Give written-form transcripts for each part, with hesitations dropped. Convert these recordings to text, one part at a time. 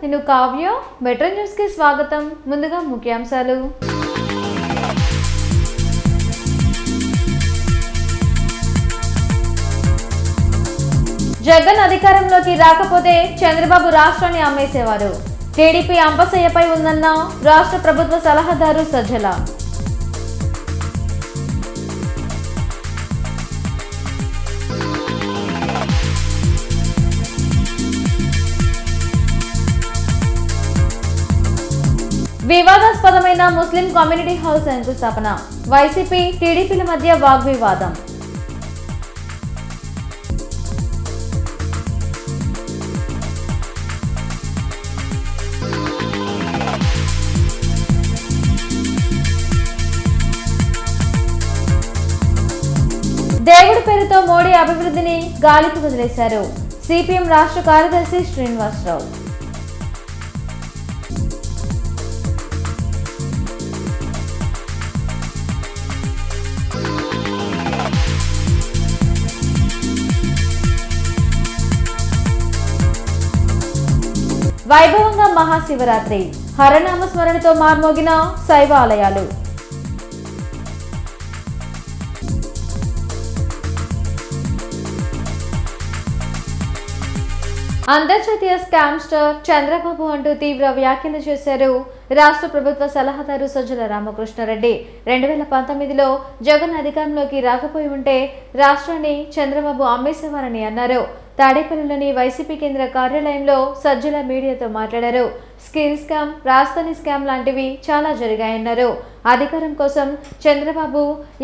నేను Kavya. Metro news కి స్వాగతం. ముందుగా ముఖ్యాంశాలు. జగన్ అధికారంలోకి రాకపోతే చంద్రబాబు రాష్ట్రాన్ని అమ్మేసేవారు. టీడీపీ అంపశయ్యపై ఉందన్న రాష్ట్ర ప్రభుత్వ సలహాదారు సజ్జల. వివాదాస్పదమైన ముస్లిం కమ్యూనిటీ హాల్ శంకుస్థాపన. వైసీపీ టీడీపీల మధ్య వాగ్వివాదం. దేవుడి పేరుతో మోడీ అభివృద్ధిని గాలికి వదిలేశారు. సిపిఎం రాష్ట్ర కార్యదర్శి శ్రీనివాసరావు. వైభవంగా మహాశివరాత్రి. హరనామ స్మరణతో మార్మోగిన శైవ ఆలయాలు. అంతర్జాతీయ స్కామ్స్టర్ చంద్రబాబు అంటూ తీవ్ర వ్యాఖ్యలు చేశారు రాష్ట్ర ప్రభుత్వ సలహాదారు సజ్జల రామకృష్ణారెడ్డి. 2019లో జగన్ అధికారంలోకి రాకపోయి ఉంటే రాష్ట్రాన్ని చంద్రబాబు అమ్మేసేవారని అన్నారు. తాడేపల్లిలోని వైసీపీ కేంద్ర కార్యాలయంలో సజ్జల మీడియాతో మాట్లాడారు. స్కిల్ స్కామ్, రాజధాని స్కామ్ లాంటివి చాలా జరిగాయన్నారు. అధికారం కోసం చంద్రబాబు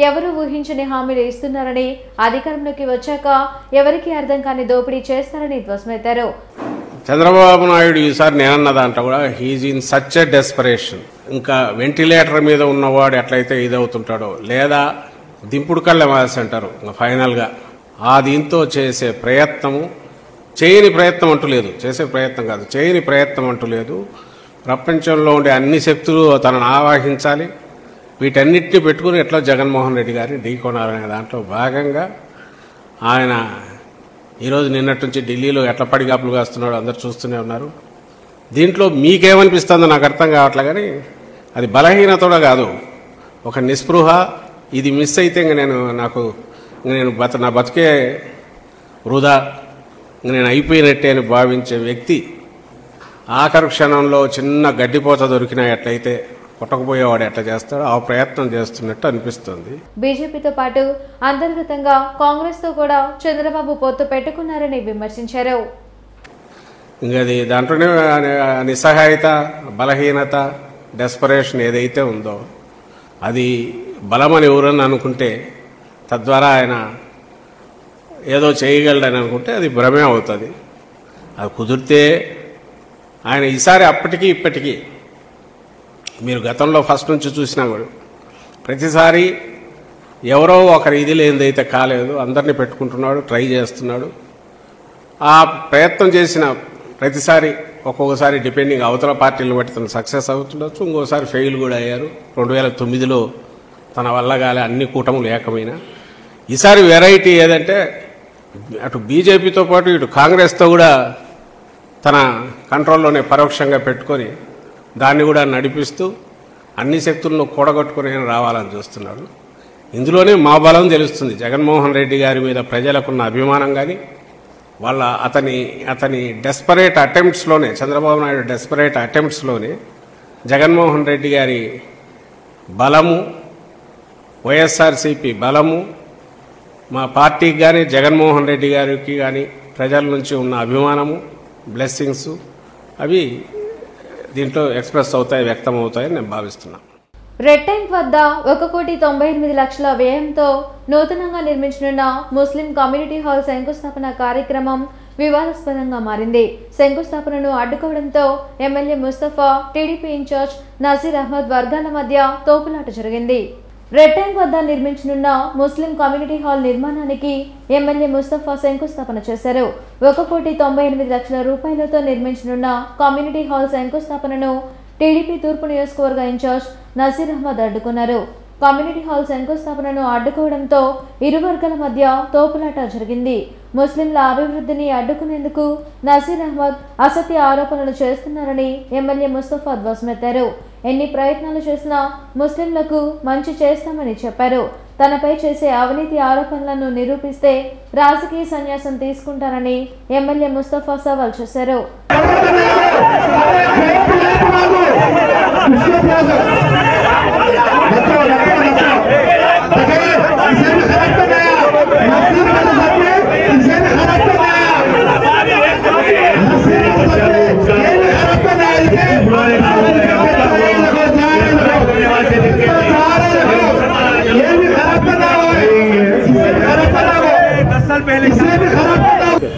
ఎవరు ఊహించని హామీలు ఇస్తున్నారని, అధికారంలోకి వచ్చాక ఎవరికి అర్థం కాని దోపిడీ చేస్తారని ధ్వసమెత్తారు. చంద్రబాబు నాయుడు ఈసారి నేనన్న దాంట్లో కూడా he's in such a desperation. ఇంకా వెంటిలేటర్ మీద ఉన్నవాడు ఎట్లయితే ఇదవుతుంటాడో, లేదా దింపుడు కళ్ళ మాల్సి అంటారు ఫైనల్గా ఆ దీంతో చేసే ప్రయత్నము, చేయని ప్రయత్నం అంటూ లేదు, చేసే ప్రయత్నం కాదు, చేయని ప్రయత్నం అంటూ లేదు. ప్రపంచంలో ఉండే అన్ని శక్తులు తనను ఆవాహించాలి, వీటన్నిటిని పెట్టుకుని ఎట్లా జగన్మోహన్ రెడ్డి గారిని ఢీకొనాలనే దాంట్లో భాగంగా ఆయన ఈరోజు నిన్నటి నుంచి ఢిల్లీలో ఎట్లా పడిగాపులు కాస్తున్నాడో అందరు చూస్తూనే ఉన్నారు. దీంట్లో మీకేమనిపిస్తుందో నాకు అర్థం కావట్లే, కానీ అది బలహీనత కాదు, ఒక నిస్పృహ. ఇది మిస్ అయితే ఇంక నేను నా బతికే వృధా, నేను అయిపోయినట్టే అని భావించే వ్యక్తి ఆఖరి క్షణంలో చిన్న గడ్డిపోత దొరికినా ఎట్లయితే కొట్టకపోయేవాడు ఎట్లా చేస్తాడో ఆ ప్రయత్నం చేస్తున్నట్టు అనిపిస్తుంది. బీజేపీతో పాటు అంతర్గతంగా కాంగ్రెస్ తో కూడా చంద్రబాబు పొత్తు పెట్టుకున్నారని విమర్శించారు. ఇంకా అది దాంట్లోనే నిస్సహాయత, బలహీనత, డెస్పరేషన్ ఏదైతే ఉందో అది బలమని ఎవరని అనుకుంటే, తద్వారా ఆయన ఏదో చేయగలడని అనుకుంటే అది భ్రమే అవుతుంది. అది కుదిరితే ఆయన ఈసారి అప్పటికీ ఇప్పటికీ మీరు గతంలో ఫస్ట్ నుంచి చూసినా కూడా ప్రతిసారి ఎవరో ఒకరి ఇది లేనిదైతే కాలేదు, అందరినీ పెట్టుకుంటున్నాడు, ట్రై చేస్తున్నాడు. ఆ ప్రయత్నం చేసిన ప్రతిసారి ఒక్కొక్కసారి డిపెండింగ్ అవతల పార్టీలను బట్టి తను సక్సెస్ అవుతుండొచ్చు, ఇంకోసారి ఫెయిల్ కూడా అయ్యారు. 2009లో తన వల్ల కాలే అన్ని కూటములు ఏకమైన. ఈసారి వెరైటీ ఏదంటే అటు బీజేపీతో పాటు ఇటు కాంగ్రెస్తో కూడా తన కంట్రోల్లోనే పరోక్షంగా పెట్టుకొని దాన్ని కూడా నడిపిస్తూ అన్ని శక్తులను కూడగొట్టుకుని రావాలని చూస్తున్నాడు. ఇందులోనే మా బలం తెలుస్తుంది. జగన్మోహన్ రెడ్డి గారి మీద ప్రజలకున్న అభిమానం కానీ, వాళ్ళ అతని డెస్పరేట్ అటెంప్ట్స్లోనే, చంద్రబాబు నాయుడు డెస్పరేట్ అటెంప్ట్స్లోనే జగన్మోహన్ రెడ్డి గారి బలము, వైఎస్ఆర్సీపీ బలము, మా పార్టీకి కానీ జగన్మోహన్ రెడ్డి గారికి కానీ ప్రజల నుంచి ఉన్న అభిమానము, బ్లెస్సింగ్స్ అవి దీంట్లో ఎక్స్ప్రెస్ అవుతాయి, వ్యక్తం అవుతాయని నేను భావిస్తున్నాను. రెడ్ ట్యాంక్ వద్ద 1,98,00,000 వ్యయంతో నూతనంగా నిర్మించనున్న ముస్లిం కమ్యూనిటీ హాల్ శంకుస్థాపన కార్యక్రమం వివాదాస్పదంగా మారింది. శంకుస్థాపనను అడ్డుకోవడంతో MLA Mustafa, TDP incharge Nazeer Ahmed వర్గాల మధ్య తోపులాట జరిగింది. రెడ్ ట్యాంక్ వద్ద నిర్మించనున్న ముస్లిం కమ్యూనిటీ హాల్ నిర్మాణానికి ఎమ్మెల్యే ముస్తఫా శంకుస్థాపన చేశారు. 1,98,00,000 రూపాయలతో నిర్మించనున్న కమ్యూనిటీ హాల్ శంకుస్థాపనను టీడీపీ తూర్పు నియోజకవర్గ ఇన్ఛార్జ్ నజీర్ అహ్మద్ అడ్డుకున్నారు. కమ్యూనిటీ హాల్ శంకుస్థాపనను అడ్డుకోవడంతో ఇరు వర్గాల మధ్య తోపులాట జరిగింది. ముస్లింల అభివృద్ధిని అడ్డుకునేందుకు నసీర్ అహ్మద్ అసత్య ఆరోపణలు చేస్తున్నారని ఎమ్మెల్యే ముస్తఫా ధ్వజమెత్తారు. ఎన్ని ప్రయత్నాలు చేసినా ముస్లింలకు మంచి చేస్తామని చెప్పారు. తనపై చేసే అవినీతి ఆరోపణలను నిరూపిస్తే రాజకీయ సన్యాసం తీసుకుంటారని ఎమ్మెల్యే ముస్తఫా సవాల్ చేశారు.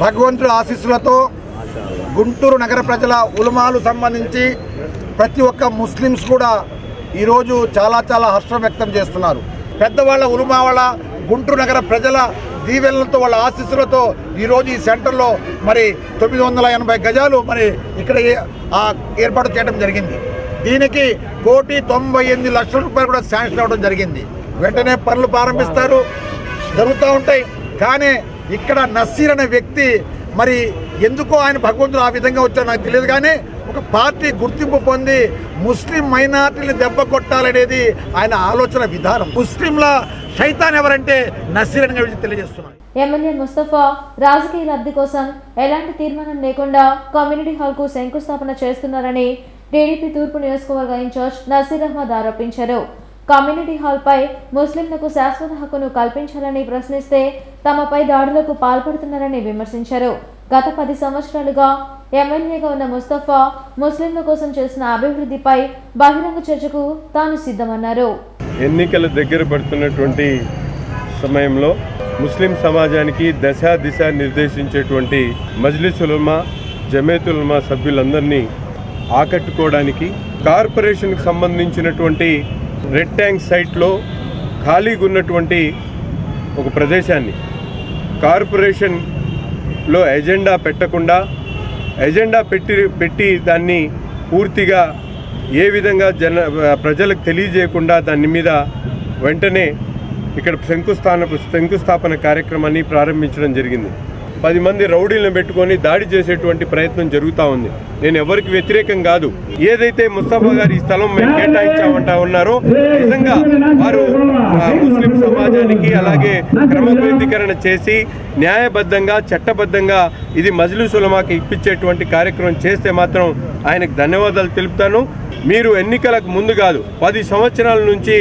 భగవంతుడి ఆశీస్సులతో గుంటూరు నగర ప్రజల ఉలమాలు సంబంధించి ప్రతి ఒక్క ముస్లిమ్స్ కూడా ఈరోజు చాలా హర్షం వ్యక్తం చేస్తున్నారు. పెద్దవాళ్ళ ఉలమా వాళ్ళ గుంటూరు నగర ప్రజల దీవెనలతో వాళ్ళ ఆశీస్సులతో ఈరోజు ఈ సెంటర్లో మరి 980 గజాలు మరి ఇక్కడ ఏర్పాటు చేయడం జరిగింది. దీనికి 1,98,00,000 రూపాయలు కూడా శాంక్షన్ అవ్వడం జరిగింది. వెంటనే పనులు ప్రారంభిస్తారు, జరుగుతూ ఉంటాయి. కానీ ఇక్కడ నసీర్ అనే వ్యక్తి మరి ఎందుకో ఆయన భగవంతుడు ఆ విధంగా వచ్చాడు నాకు తెలియదు. కానీ ఒక పార్టీ గుర్తింపు పొంది ముస్లిం మైనార్టీని దెబ్బ కొట్టాలనేది ఆయన ఆలోచన విధానం. ముస్లింల శైతాన్ ఎవరంటే నసీర్ అని తెలియజేస్తున్నారు. ఎమ్మెల్యే ముస్తఫా రాజకీయ లబ్ధి కోసం ఎలాంటి తీర్మానం లేకుండా కమ్యూనిటీ హాల్ కు శంకుస్థాపన చేస్తున్నారని టీడీపీ తూర్పు నియోజకవర్గ ఇన్ఛార్జ్ నసీర్ అహ్మద్ ఆరోపించారు. కమ్యూనిటీ హాల్ పై ముస్లింలకు శాశ్వత హక్కును కల్పించాలని ప్రశ్నిస్తే తమపై దాడులకు పాల్పడుతున్నారని విమర్శించారు. గత 10 సంవత్సరాలుగా ఎమ్మెల్యేగా ఉన్న ముస్తఫా ముస్లింల కోసం చేసిన అభివృద్ధిపై బహిరంగ చర్చకు తాను సిద్ధమన్నారు. ఎన్నికల దగ్గర పడుతున్నటువంటి సమయంలో ముస్లిం సమాజానికి దశ దిశ నిర్దేశించేటువంటి మజ్లిస్ ఉలమా, జమీయతుల్ ఉలమా సభ్యులందరినీ ఆకట్టుకోవడానికి కార్పొరేషన్కి సంబంధించినటువంటి రెడ్ ట్యాంక్ సైట్లో ఖాళీగా ఉన్నటువంటి ఒక ప్రదేశాన్ని కార్పొరేషన్లో ఎజెండా పెట్టకుండా ఎజెండా పెట్టి దాన్ని పూర్తిగా ఏ విధంగా ప్రజలకు తెలియజేయకుండా దాని మీద వెంటనే ఇక్కడ శంకుస్థాపన కార్యక్రమాన్ని ప్రారంభించడం జరిగింది. 10 మంది రౌడీలను పెట్టుకొని దాడి చేసేటువంటి ప్రయత్నం జరుగుతూ ఉంది. నేను ఎవరికి వ్యతిరేకం కాదు. ఏదైతే ముస్తఫా గారు ఈ స్థలం మేము కేటాయించామంటా ఉన్నారో నిజంగా వారు ముస్లిం సమాజానికి అలాగే క్రమబద్ధీకరణ చేసి న్యాయబద్ధంగా చట్టబద్ధంగా ఇది మజ్లిస్ ఉలమాకి ఇప్పించేటువంటి కార్యక్రమం చేస్తే మాత్రం ఆయనకు ధన్యవాదాలు తెలుపుతాను. మీరు ఎన్నికలకు ముందు కాదు 10 సంవత్సరాల నుంచి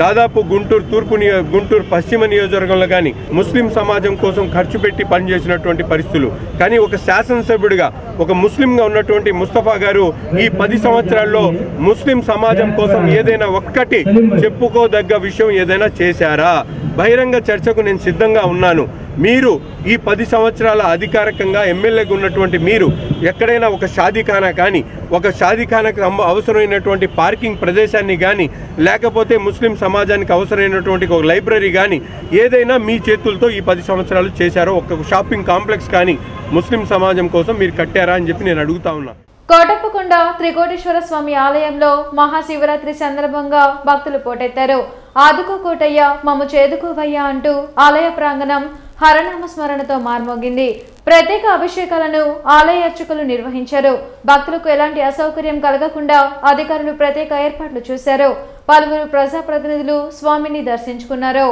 దాదాపు గుంటూరు పశ్చిమ నియోజకవర్గంలో కానీ ముస్లిం సమాజం కోసం ఖర్చు పెట్టి పనిచేసినటువంటి పరిస్థితులు. కానీ ఒక శాసనసభ్యుడిగా ఒక ముస్లింగా ఉన్నటువంటి ముస్తఫా గారు ఈ 10 సంవత్సరాల్లో ముస్లిం సమాజం కోసం ఏదైనా ఒక్కటి చెప్పుకోదగ్గ విషయం ఏదైనా చేశారా? బహిరంగ చర్చకు నేను సిద్ధంగా ఉన్నాను. మీరు ఈ 10 సంవత్సరాల అధికారికంగా ఎమ్మెల్యేగా ఉన్నటువంటి మీరు ఎక్కడైనా ఒక షాదీఖానా కానీ ఒక షాదీఖానాకు అవసరమైనటువంటి పార్కింగ్ ప్రదేశాన్ని కానీ లేకపోతే ముస్లిం సమాజానికి అవసరమైనటువంటి ఒక లైబ్రరీ కానీ ఏదైనా మీ చేతులతో ఈ 10 సంవత్సరాలు చేశారో ఒక షాపింగ్ కాంప్లెక్స్ కానీ ముస్లిం సమాజం కోసం మీరు కట్టారా అని చెప్పి నేను అడుగుతా ఉన్నా. కోటప్పకొండ త్రికోటేశ్వర స్వామి ఆలయంలో మహాశివరాత్రి సందర్భంగా భక్తులు పోటెత్తారు. ఆదుకో కోటయ్య మమ్ము చేదుకోవయ్యా అంటూ ఆలయ ప్రాంగణం హరనామ స్మరణతో మార్మోగింది. ప్రత్యేక అభిషేకాలను ఆలయ అర్చకులు నిర్వహించారు. భక్తులకు ఎలాంటి అసౌకర్యం కలగకుండా అధికారులు ప్రత్యేక ఏర్పాట్లు చేశారు. పలువురు ప్రజాప్రతినిధులు స్వామిని దర్శించుకున్నారు.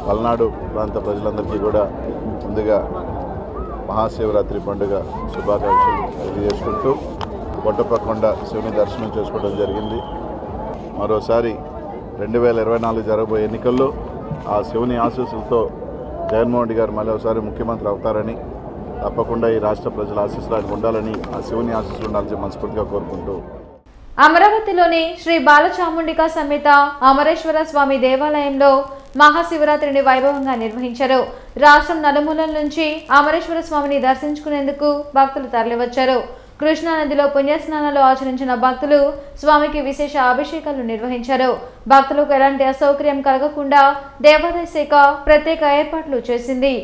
పల్నాడు ప్రాంత ప్రజలందరికీ కూడా ముందుగా మహాశివరాత్రి పండుగ శుభాకాంక్షలు తెలియజేసుకుంటూ కోటప్పకొండ శివుని దర్శనం చేసుకోవడం జరిగింది. మరోసారి 2024 జరగబోయే ఎన్నికల్లో ఆ శివుని ఆశీస్సులతో జగన్మోహన్ రెడ్డి గారు మళ్ళీ ఒకసారి ముఖ్యమంత్రి అవుతారని, తప్పకుండా ఈ రాష్ట్ర ప్రజల ఆశీస్సులు ఆయనకు ఉండాలని, ఆ శివుని ఆశీస్సులు ఉండాలని మనస్ఫూర్తిగా కోరుకుంటూ అమరావతిలోని శ్రీ బాలచాముండికా సమేత అమరేశ్వర స్వామి దేవాలయంలో మహాశివరాత్రిని వైభవంగా నిర్వహించారు. రాష్ట్రం నలుమూలల నుంచి అమరేశ్వర స్వామిని దర్శించుకునేందుకు భక్తులు తరలివచ్చారు. కృష్ణానదిలో పుణ్యస్నానాలు ఆచరించిన భక్తులు స్వామికి విశేష అభిషేకాలు నిర్వహించారు. భక్తులకు ఎలాంటి అసౌకర్యం కలగకుండా దేవాదాయ శాఖ ప్రత్యేక ఏర్పాట్లు చేసింది.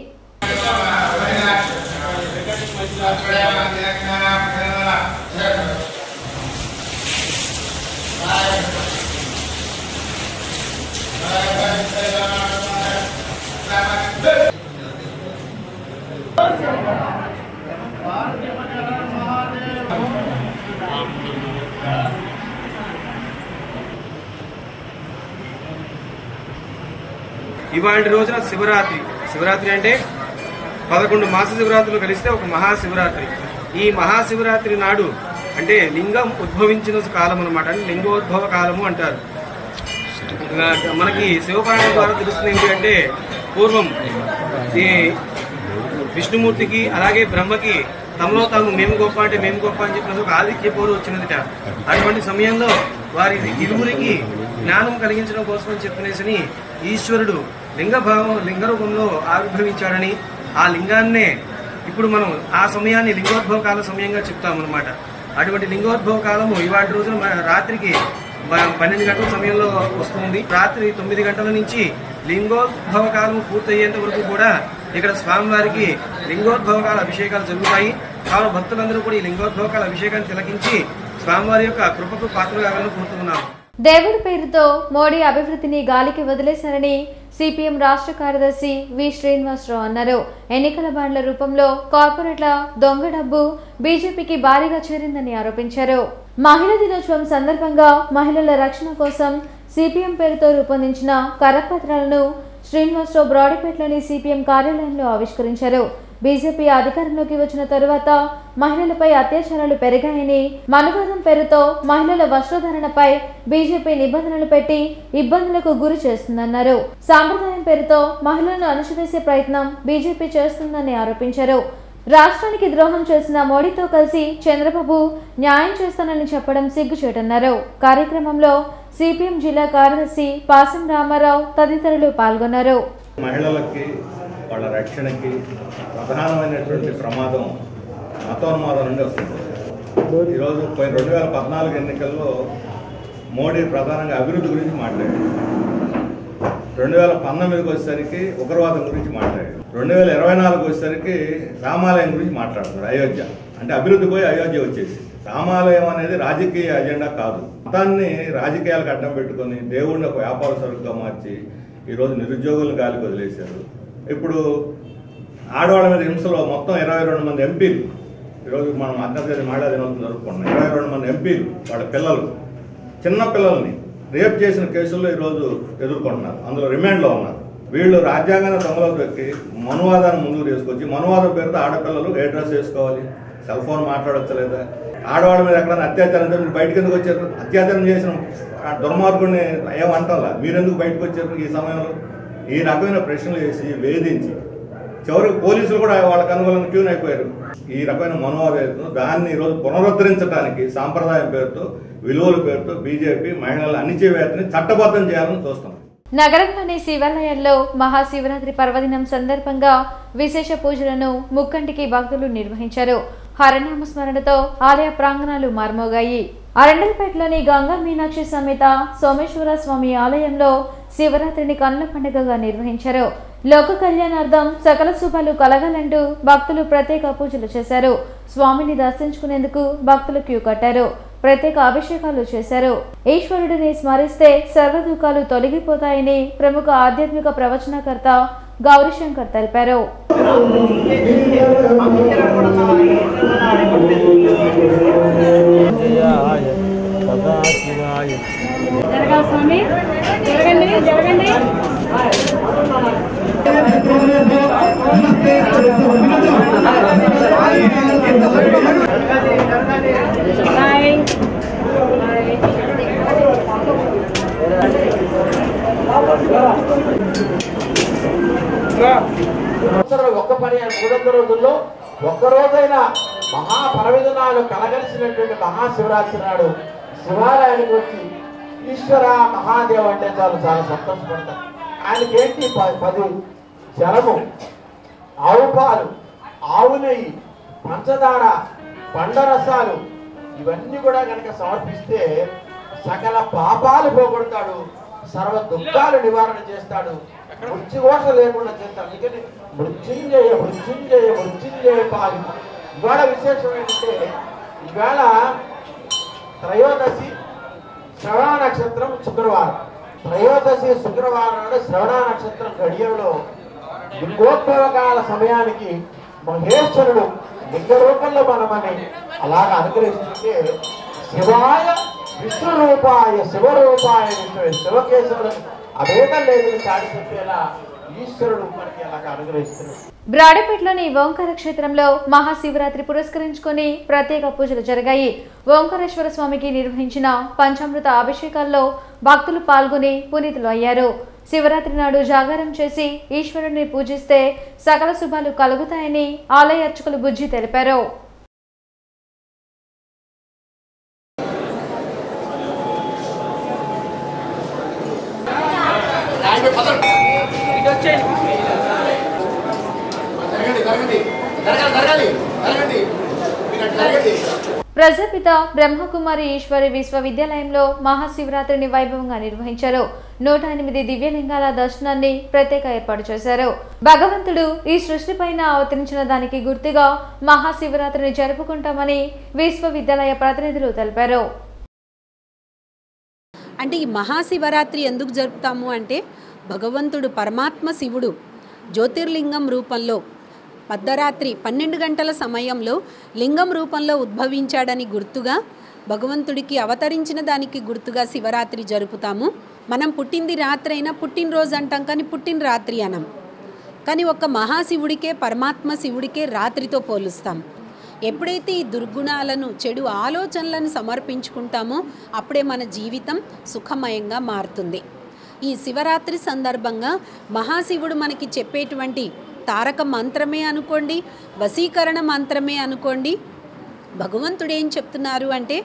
ఇవాళ రోజున శివరాత్రి అంటే 11 మాస శివరాత్రులు కలిస్తే ఒక మహాశివరాత్రి. ఈ మహాశివరాత్రి నాడు అంటే లింగం ఉద్భవించిన కాలం అనమాట, లింగోద్భవ కాలము అంటారు. మనకి శివపురాణం ద్వారా తెలుస్తుంది ఏంటి అంటే, పూర్వం ఈ విష్ణుమూర్తికి అలాగే బ్రహ్మకి తమలో తాము మేము గొప్ప అంటే మేము గొప్ప అని చెప్పిన ఒక ఆదిత్య పోరు వచ్చినదిట. అటువంటి సమయంలో వారి ఇరువురికి జ్ఞానం కలిగించడం కోసం అని చెప్పనేసి ఈశ్వరుడు లింగ రూపంలో ఆవిర్భవించాడని, ఆ లింగాన్నే ఇప్పుడు మనం ఆ సమయాన్ని లింగోద్భవ కాల సమయంగా చెప్తామన్నమాట. అటువంటి లింగోద్భవ కాలము ఇవాళ రోజున రాత్రికి 12 గంటల సమయంలో వస్తుంది. రాత్రి 9 గంటల నుంచి లింగోద్భవ కాలం పూర్తయ్యేంత వరకు కూడా ఇక్కడ స్వామివారికి లింగోద్భవ కాల అభిషేకాలు జరుగుతాయి. కావున భక్తులందరూ కూడా ఈ లింగోద్భవ కాల అభిషేకాన్ని తిలకించి స్వామివారి యొక్క కృపకు పాత్రలు కావాలని కోరుతున్నాము. దేవుడి పేరుతో మోడీ అభివృద్ధిని గాలికి వదిలేశారని సిపిఎం రాష్ట్ర కార్యదర్శి వి శ్రీనివాసరావు అన్నారు. ఎన్నికల బాండ్ల రూపంలో కార్పొరేట్ల దొంగ డబ్బు బీజేపీకి భారీగా చేరిందని ఆరోపించారు. మహిళా దినోత్సవం సందర్భంగా మహిళల రక్షణ కోసం సిపిఎం పేరుతో రూపొందించిన కరపత్రాలను శ్రీనివాసరావు బ్రాడీపేటలోని సిపిఎం కార్యాలయంలో ఆవిష్కరించారు. బీజేపీ అధికారంలోకి వచ్చిన తరువాత మహిళలపై అత్యాచారాలు పెరిగాయని, మనువాదం పేరుతో మహిళల వస్త్రధారణపై బీజేపీ నిబంధనలు పెట్టి ఇబ్బందులకు గురి చేస్తుందన్నారు. సాంప్రదాయం పేరుతో మహిళలను అణచివేసే ప్రయత్నం బీజేపీ చేస్తుందని ఆరోపించారు. రాష్ట్రానికి ద్రోహం చేసిన మోడీతో కలిసి చంద్రబాబు న్యాయం చేస్తానని చెప్పడం సిగ్గుచేటన్నారు. కార్యక్రమంలో సిపిఎం జిల్లా కార్యదర్శి పాసం రామారావు తదితరులు పాల్గొన్నారు. మహిళలకి వాళ్ళ రక్షణకి ప్రధానమైనటువంటి ప్రమాదం మతోన్మాదం నుండి వస్తుంది. ఈరోజు 2014 ఎన్నికల్లో మోడీ ప్రధానంగా అభివృద్ధి గురించి మాట్లాడారు. 2019కి వచ్చేసరికి ఉగ్రవాదం గురించి మాట్లాడారు. 2024కి వచ్చేసరికి రామాలయం గురించి మాట్లాడుతున్నారు. అయోధ్య అంటే అభివృద్ధి పోయి అయోధ్య వచ్చేసి, రామాలయం అనేది రాజకీయ అజెండా కాదు. మతాన్ని రాజకీయాలకు అడ్డం పెట్టుకొని దేవుడిని ఒక వ్యాపార సరుకుగా మార్చి ఈరోజు నిరుద్యోగులను గాలికి వదిలేశారు. ఇప్పుడు ఆడవాళ్ళ మీద హింసలో మొత్తం 22 మంది ఎంపీలు, ఈరోజు మనం అంతర్జాతీయ మహిళా దినోత్సవం జరుపుకున్నాం. 22 మంది ఎంపీలు వాళ్ళ పిల్లలు, చిన్న పిల్లల్ని రేప్ చేసిన కేసుల్లో ఈరోజు ఎదుర్కొంటున్నారు. అందులో రిమాండ్లో ఉన్నారు. వీళ్ళు రాజ్యాంగాన్ని దొంగలకు దొక్కి మనువాదాన్ని ముందుకు తీసుకొచ్చి, మనువాదం పేరుతో ఆడపిల్లలు ఏ డ్రెస్ వేసుకోవాలి, సెల్ ఫోన్ మాట్లాడచ్చలేదా, ఆడవాళ్ళ మీద ఎక్కడైనా అత్యాచారం చేసి బయటకు ఎందుకు వచ్చారు, అత్యాచారం చేసిన దుర్మార్గుడిని ఏమంటారా, మీరెందుకు బయటకు వచ్చారు ఈ సమయంలో, ఈ రకమైన ప్రశ్నలు వేసి వేధించి చివరికి పోలీసులు కూడా వాళ్ళకి అనుకూలంగా ట్యూన్ అయిపోయారు. ఈ రకమైన మనోవేదన దాన్ని ఈరోజు పునరుద్ధరించడానికి సాంప్రదాయం పేరుతో, విలువల పేరుతో బీజేపీ మహిళల అణిచివేతని చట్టబద్ధం చేయాలని చూస్తాం. నగరంలోని శివాలయాల్లో మహాశివరాత్రి పర్వదినం సందర్భంగా విశేష పూజలను ముక్కంటికి భక్తులు నిర్వహించారు. హరనామ స్మరణతో ఆలయ ప్రాంగణాలు మార్మోగాయి. అరండల్పేటలోని గంగా మీనాక్షి సమేత సోమేశ్వర స్వామి ఆలయంలో శివరాత్రిని కన్నుల పండుగగా నిర్వహించారు. లోక కళ్యాణార్థం సకల శుభాలు కలగాలంటూ భక్తులు ప్రత్యేక పూజలు చేశారు. స్వామిని దర్శించుకునేందుకు భక్తులు క్యూ కట్టారు. ప్రత్యేక అభిషేకాలు చేశారు. ఈశ్వరుడిని స్మరిస్తే సర్వ దుఃఖాలు తొలగిపోతాయని ప్రముఖ ఆధ్యాత్మిక ప్రవచనకర్త గౌరీశంకర్ తెలిపారు. Bye. 300 రోజుల్లో ఒక్కరోజైనా మహాపరవిధనాలు కలగలిసినటువంటి మహాశివరాత్రి నాడు శివాలయానికి వచ్చి ఈశ్వర మహాదేవ్ అంటే చాలా సంతోషపడతారు. ఆయనకేంటి 10 జలము, ఆవు పాలు, ఆవు నెయ్యి, పంచదార, పండరసాలు ఇవన్నీ కూడా కనుక సమర్పిస్తే సకల పాపాలు పోగొడతాడు, సర్వ దుఃఖాలు నివారణ చేస్తాడు, మృత్యుఘోష లేకుండా చేస్తాడు. అందుకని మృత్యుంజయ మృత్యుంజయ మృత్యుంజయ పాలి. ఇవాళ విశేషం ఏంటంటే ఇవాళ త్రయోదశి శ్రవణ నక్షత్రం శుక్రవారం. త్రయోదశి శుక్రవారం నాడు శ్రవణ నక్షత్రం గడియలో లింగోద్భవకాల సమయానికి మహేశ్వరుడు లింగ రూపంలో మనమని అలాగా అనుగ్రహిస్తుంటే శివాయ విష్ణు రూపాయ శివరూపాయ విష్ణు శివకేశవుడు అభేదం లేదని చాటి చెప్పేలా ఈశ్వరుడు మనకి అలాగా అనుగ్రహిస్తున్నాడు. బ్రాడపేటలోని ఓంకార క్షేత్రంలో మహాశివరాత్రి పురస్కరించుకొని ప్రత్యేక పూజలు జరిగాయి. ఓంకారేశ్వర స్వామికి నిర్వహించిన పంచామృత అభిషేకాల్లో భక్తులు పాల్గొని పునీతులు అయ్యారు. శివరాత్రి నాడు జాగారం చేసి ఈశ్వరుడిని పూజిస్తే సకల శుభాలు కలుగుతాయని ఆలయ అర్చకులు బుజ్జి తెలిపారు. ప్రజాపిత బ్రహ్మకుమారి ఈశ్వరి విశ్వవిద్యాలయంలో మహాశివరాత్రిని వైభవంగా నిర్వహించారు. 108 దివ్యలింగాల దర్శనాన్ని ప్రత్యేక ఏర్పాటు చేశారు. భగవంతుడు ఈ సృష్టిపైన అవతరించిన దానికి గుర్తుగా మహాశివరాత్రిని జరుపుకుంటామని విశ్వవిద్యాలయ ప్రతినిధులు తెలిపారు. అంటే ఈ మహాశివరాత్రి ఎందుకు జరుపుతాము అంటే భగవంతుడు పరమాత్మ శివుడు జ్యోతిర్లింగం రూపంలో మధ్యరాత్రి 12 గంటల సమయంలో లింగం రూపంలో ఉద్భవించాడని గుర్తుగా భగవంతుడికి అవతరించిన దానికి గుర్తుగా శివరాత్రి జరుపుతాము. మనం పుట్టింది రాత్రి అయినా పుట్టినరోజు అంటాం, కానీ పుట్టిన రాత్రి అనం. కానీ ఒక మహాశివుడికే పరమాత్మ శివుడికే రాత్రితో పోలుస్తాం. ఎప్పుడైతే ఈ దుర్గుణాలను చెడు ఆలోచనలను సమర్పించుకుంటామో అప్పుడే మన జీవితం సుఖమయంగా మారుతుంది. ఈ శివరాత్రి సందర్భంగా మహాశివుడు మనకి చెప్పేటువంటి తారక మంత్రమే అనుకోండి, వశీకరణ మంత్రమే అనుకోండి, భగవంతుడు ఏం చెప్తున్నారు అంటే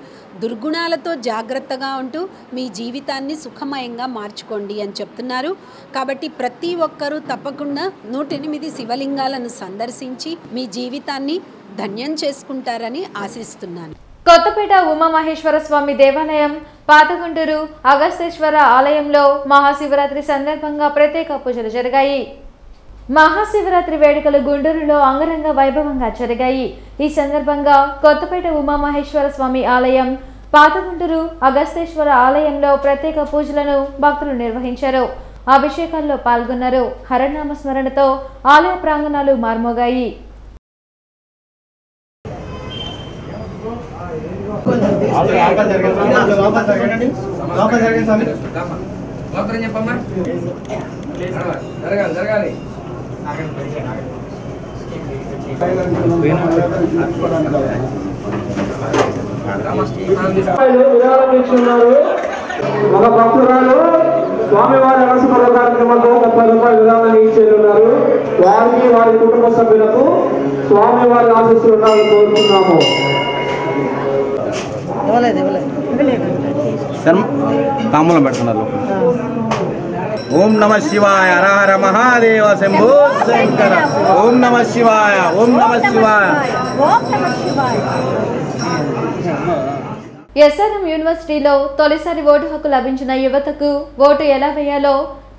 దుర్గుణాలతో జాగ్రత్తగా ఉంటూ మీ జీవితాన్ని సుఖమయంగా మార్చుకోండి అని చెప్తున్నారు. కాబట్టి ప్రతి ఒక్కరూ తప్పకుండా 108 శివలింగాలను సందర్శించి మీ జీవితాన్ని ధన్యం చేసుకుంటారని ఆశిస్తున్నాను. కొత్తపేట ఉమామహేశ్వర స్వామి దేవాలయం, పాతగుంటూరు అగస్తేశ్వర ఆలయంలో మహాశివరాత్రి సందర్భంగా ప్రత్యేక పూజలు జరిగాయి. మహాశివరాత్రి వేడుకలు గుంటూరులో అంగరంగ వైభవంగా జరిగాయి. ఈ సందర్భంగా కొత్తపేట ఉమామహేశ్వర స్వామి ఆలయం, పాతగుంటూరు అగస్తేశ్వర ఆలయంలో ప్రత్యేక పూజలను భక్తులు నిర్వహించారు. అభిషేకాల్లో పాల్గొన్నారు. హరనామ స్మరణతో ఆలయ ప్రాంగణాలు మార్మోగాయి. ఒక భక్తురాలు స్వామివారి అలసపర కార్యక్రమంలో 30 రూపాయలు విధానాన్ని ఇచ్చేస్తున్నారు. వారికి వారి కుటుంబ సభ్యులకు స్వామివారి ఆశీస్సులు ఉండాలని కోరుతున్నాము. తాంబూలం పెడుతున్నారు. ఓం నమ శివాయ, హర హర మహాదేవ, శంభో శంకర. ఓం నమ శివాయ, ఓం నమ శివాయ. ఎస్ఆర్ఎం యూనివర్సిటీలో తొలిసారి ఓటు హక్కు లభించిన యువతకు ఓటు ఎలా వేయాలో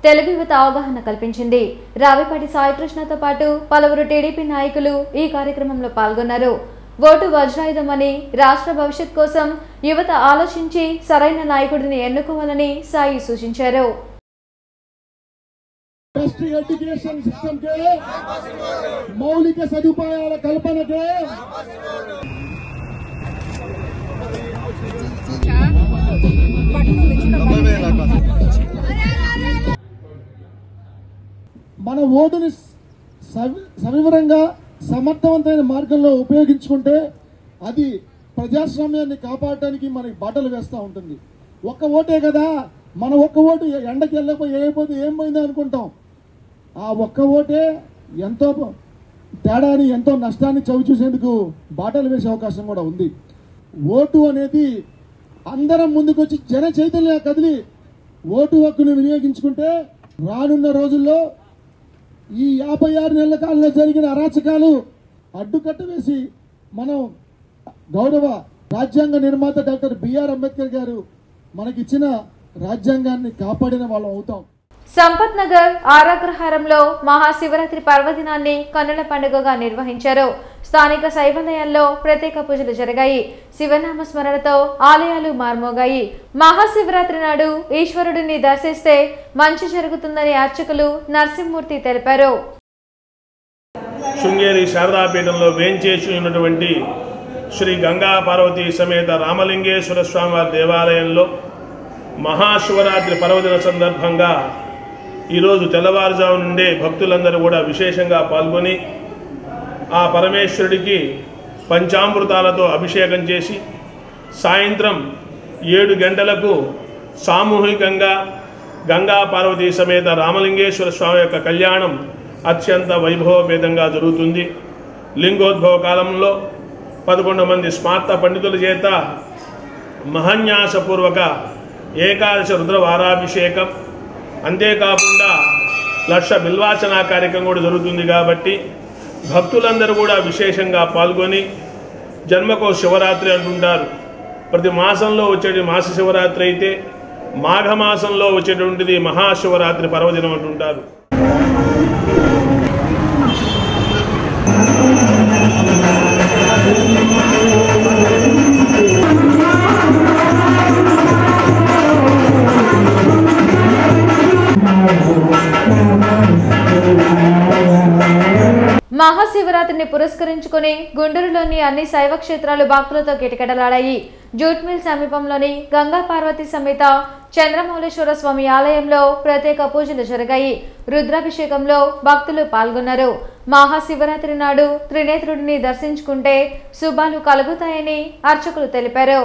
తెలుగు యువత అవగాహన కల్పించింది. రావిపాటి సాయికృష్ణతో పాటు పలువురు టీడీపీ నాయకులు ఈ కార్యక్రమంలో పాల్గొన్నారు. ఓటు వజ్రాయుధమని, రాష్ట్ర భవిష్యత్ కోసం యువత ఆలోచించి సరైన నాయకుడిని ఎన్నుకోవాలని సాయి సూచించారు. ఎడ్యుకేషన్ సిస్టమ్ కే మౌలిక సదుపాయాల కల్పనకే మన ఓటుని సవివరంగా సమర్థవంతమైన మార్గంలో ఉపయోగించుకుంటే అది ప్రజాస్వామ్యాన్ని కాపాడటానికి మనకి బాటలు వేస్తూ ఉంటుంది. ఒక్క ఓటే కదా, మన ఒక్క ఓటు ఎండకి వెళ్ళకపోతే ఏమైపోతే ఏం పోయిందో అనుకుంటాం. ఆ ఒక్క ఓటే ఎంతో తేడాని ఎంతో నష్టాన్ని చవి చూసేందుకు బాటలు వేసే అవకాశం కూడా ఉంది. ఓటు అనేది అందరం ముందుకొచ్చి జన చైతన్య కదిలి ఓటు హక్కును వినియోగించుకుంటే రానున్న రోజుల్లో ఈ 56 నెలల కాలంలో జరిగిన అరాచకాలు అడ్డుకట్ట వేసి మనం గౌరవ రాజ్యాంగ నిర్మాత డాక్టర్ బిఆర్ అంబేద్కర్ గారు మనకిచ్చిన రాజ్యాంగాన్ని కాపాడిన వాళ్ళం అవుతాం. సంపత్ నగర్ ఆరాగ్రహారంలో మహాశివరాత్రి పర్వదినాన్ని కన్నుల పండుగగా నిర్వహించారు. స్థానిక శైవాలయాల్లో ప్రత్యేక పూజలు జరిగాయి. శివనామ స్మరణతో ఆలయాలు మార్మోగాయి. మహాశివరాత్రి నాడు ఈశ్వరుడిని దర్శిస్తే మంచి జరుగుతుందని అర్చకులు నరసింహమూర్తి తెలిపారు. శృంగేరి శారదాపీఠంలో వేంచేసి ఉన్నటువంటి శ్రీ గంగా పార్వతీ సమేత రామలింగేశ్వర స్వామివారి దేవాలయంలో మహాశివరాత్రి పర్వదిన సందర్భంగా ఈరోజు తెల్లవారుజాము నుండే భక్తులందరూ కూడా విశేషంగా పాల్గొని ఆ పరమేశ్వరుడికి పంచామృతాలతో అభిషేకం చేసి సాయంత్రం 7 గంటలకు సామూహికంగా గంగా పార్వతీ సమేత రామలింగేశ్వర స్వామి యొక్క కళ్యాణం అత్యంత వైభవపేతంగా జరుగుతుంది. లింగోద్భవ కాలంలో 11 మంది స్మార్త పండితుల చేత మహాన్యాసపూర్వక ఏకాదశ రుద్రవారాభిషేకం, అంతేకాకుండా 1,00,000 బిల్వాచన కార్యక్రమం కూడా జరుగుతుంది. కాబట్టి భక్తులందరూ కూడా విశేషంగా పాల్గొని జన్మకో శివరాత్రి అంటుంటారు. ప్రతి మాసంలో వచ్చేటి మాస శివరాత్రి అయితే మాఘమాసంలో వచ్చేటువంటిది మహాశివరాత్రి పర్వదినం అంటుంటారు. మహాశివరాత్రిని పురస్కరించుకుని గుంటూరులోని అన్ని శైవ క్షేత్రాలు భక్తులతో కిటకిటలాడాయి. జూట్ మిల్ సమీపంలోని గంగా పార్వతీ సమేత చంద్రమౌళేశ్వర స్వామి ఆలయంలో ప్రత్యేక పూజలు జరిగాయి. రుద్రాభిషేకంలో భక్తులు పాల్గొన్నారు. మహాశివరాత్రి నాడు త్రినేత్రుడిని దర్శించుకుంటే శుభాలు కలుగుతాయని అర్చకులు తెలిపారు.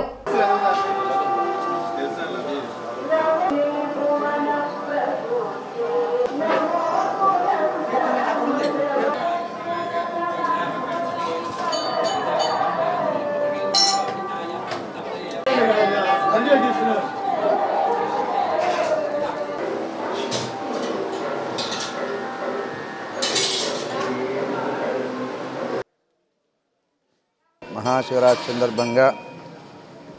మహాశివరాత్రి సందర్భంగా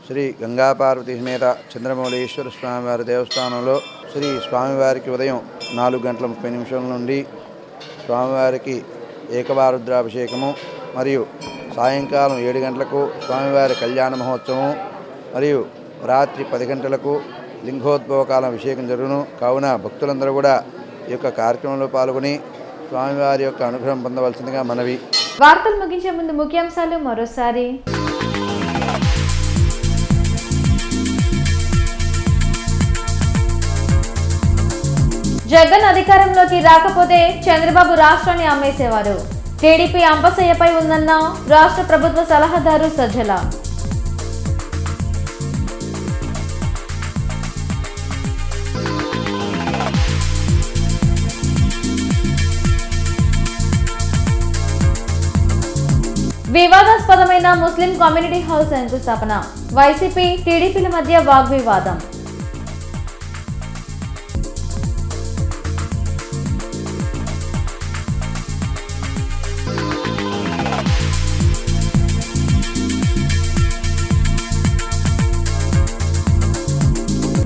శ్రీ గంగా పార్వతీ సమేత చంద్రమౌళేశ్వర స్వామివారి దేవస్థానంలో శ్రీ స్వామివారికి ఉదయం 4:30 నుండి స్వామివారికి ఏకవారుద్రాభిషేకము మరియు సాయంకాలం 7 గంటలకు స్వామివారి కళ్యాణ మహోత్సవం మరియు రాత్రి 10 గంటలకు లింగోద్భవకాలం అభిషేకం జరుగును. కావున భక్తులందరూ కూడా ఈ యొక్క కార్యక్రమంలో పాల్గొని స్వామివారి యొక్క అనుగ్రహం పొందవలసిందిగా మనవి. వార్తలు ముగించే ముందు ముఖ్యాంశాలు మరోసారి. జగన్ అధికారంలోకి రాకపోతే చంద్రబాబు రాష్ట్రాన్ని అమ్మేసేవారు. టీడీపీ అంపశయ్యపై ఉందన్న రాష్ట్ర ప్రభుత్వ సలహాదారు సజ్జల. వివాదాస్పదమైన ముస్లిం కమ్యూనిటీ హాల్ శంకుస్థాపన. వైసీపీ టీడీపీల మధ్య వాగ్వివాదం.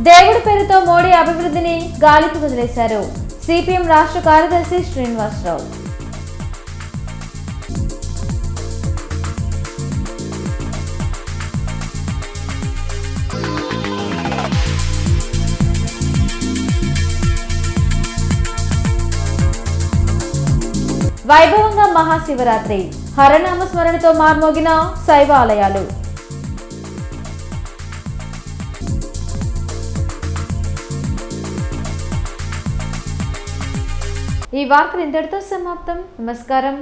దేవుడి పేరుతో మోడీ అభివృద్ధిని గాలికి వదిలేశారు. సిపిఎం రాష్ట్ర కార్యదర్శి శ్రీనివాసరావు. వైభవంగా మహాశివరాత్రి. హరనామ స్మరణతో మార్మోగిన శైవ ఆలయాలు. ఈ వార్తలు ఇంతటితో సమాప్తం. నమస్కారం.